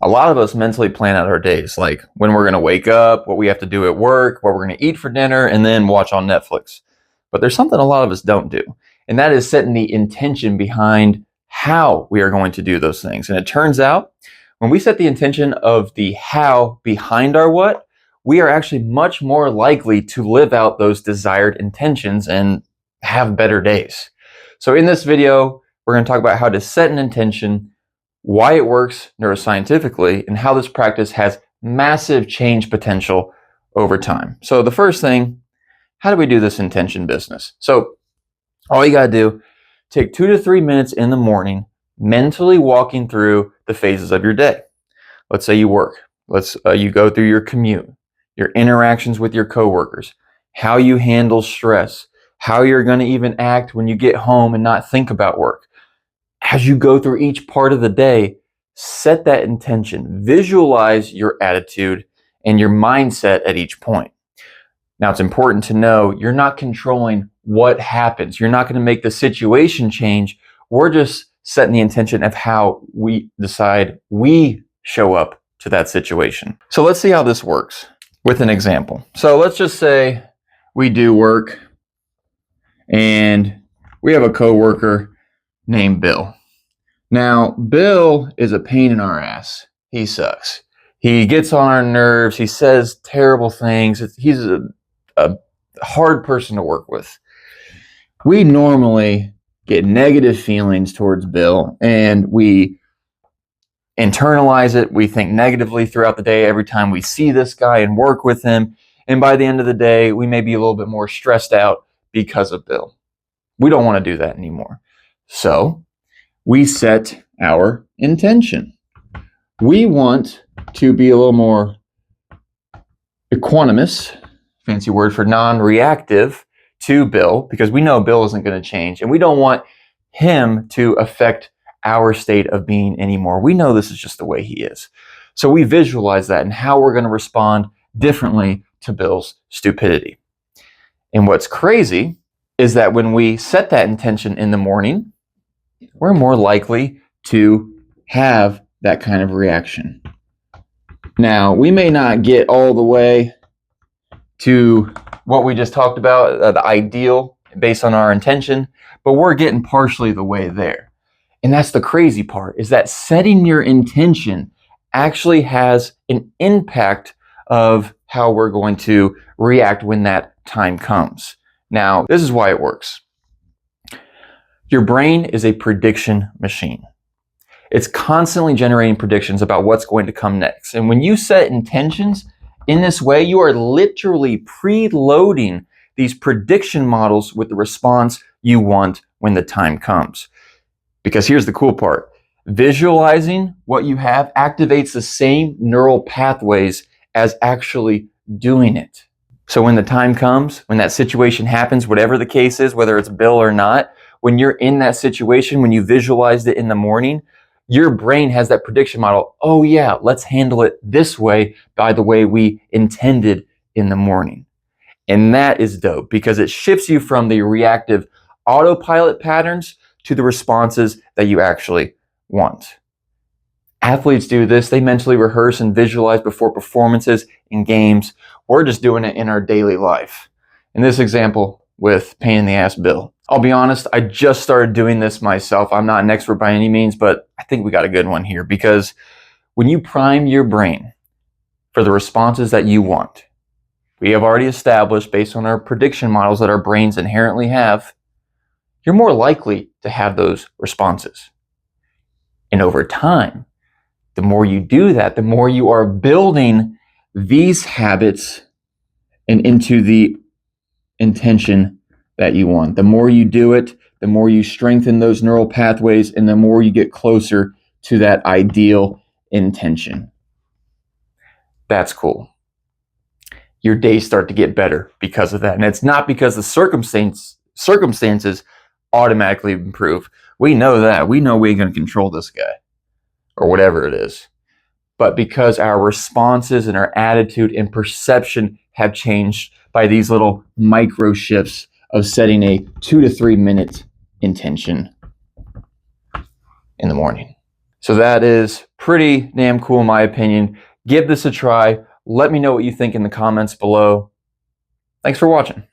A lot of us mentally plan out our days, like when we're going to wake up, what we have to do at work, what we're going to eat for dinner, and then watch on Netflix. But there's something a lot of us don't do, and that is setting the intention behind how we are going to do those things. And it turns out when we set the intention of the how behind our what, we are actually much more likely to live out those desired intentions and have better days. So in this video, we're going to talk about how to set an intention, why it works neuroscientifically, and how this practice has massive change potential over time. So the first thing, how do we do this intention business? So all you got to do, take 2 to 3 minutes in the morning, mentally walking through the phases of your day. Let's say you work. You go through your commute, your interactions with your coworkers, how you handle stress, how you're going to even act when you get home and not think about work. As you go through each part of the day, set that intention. Visualize your attitude and your mindset at each point. Now, it's important to know you're not controlling what happens. You're not going to make the situation change. We're just setting the intention of how we decide we show up to that situation. So let's see how this works with an example. So let's just say we do work and we have a coworker named Bill. Now, Bill is a pain in our ass. He sucks. He gets on our nerves. He says terrible things. He's a hard person to work with. We normally get negative feelings towards Bill, and we internalize it. We think negatively throughout the day every time we see this guy and work with him. And by the end of the day, we may be a little bit more stressed out because of Bill. We don't want to do that anymore. So we set our intention. We want to be a little more equanimous, fancy word for non-reactive, to Bill, because we know Bill isn't going to change, and we don't want him to affect our state of being anymore. We know this is just the way he is. So we visualize that and how we're going to respond differently to Bill's stupidity. And what's crazy is that when we set that intention in the morning, we're more likely to have that kind of reaction. Now, we may not get all the way to what we just talked about, the ideal based on our intention, but we're getting partially the way there. And that's the crazy part, is that setting your intention actually has an impact of how we're going to react when that time comes. Now, this is why it works. Your brain is a prediction machine. It's constantly generating predictions about what's going to come next. And when you set intentions in this way, you are literally preloading these prediction models with the response you want when the time comes. Because here's the cool part. Visualizing what you have activates the same neural pathways as actually doing it. So when the time comes, when that situation happens, whatever the case is, whether it's Bill or not, when you're in that situation, when you visualized it in the morning, your brain has that prediction model. Oh yeah, let's handle it this way by the way we intended in the morning. And that is dope because it shifts you from the reactive autopilot patterns to the responses that you actually want. Athletes do this. They mentally rehearse and visualize before performances in games. We're just doing it in our daily life. In this example with pain in the ass Bill. I'll be honest, I just started doing this myself. I'm not an expert by any means, but I think we got a good one here because when you prime your brain for the responses that you want, we have already established based on our prediction models that our brains inherently have, you're more likely to have those responses. And over time, the more you do that, the more you are building these habits and into the intention that you want. The more you do it, the more you strengthen those neural pathways, and the more you get closer to that ideal intention. That's cool. Your days start to get better because of that. And it's not because the circumstances automatically improve. We know that. We know we ain't going to control this guy or whatever it is. But because our responses and our attitude and perception have changed by these little micro shifts of setting a 2 to 3 minute intention in the morning. So that is pretty damn cool in my opinion. Give this a try. Let me know what you think in the comments below. Thanks for watching.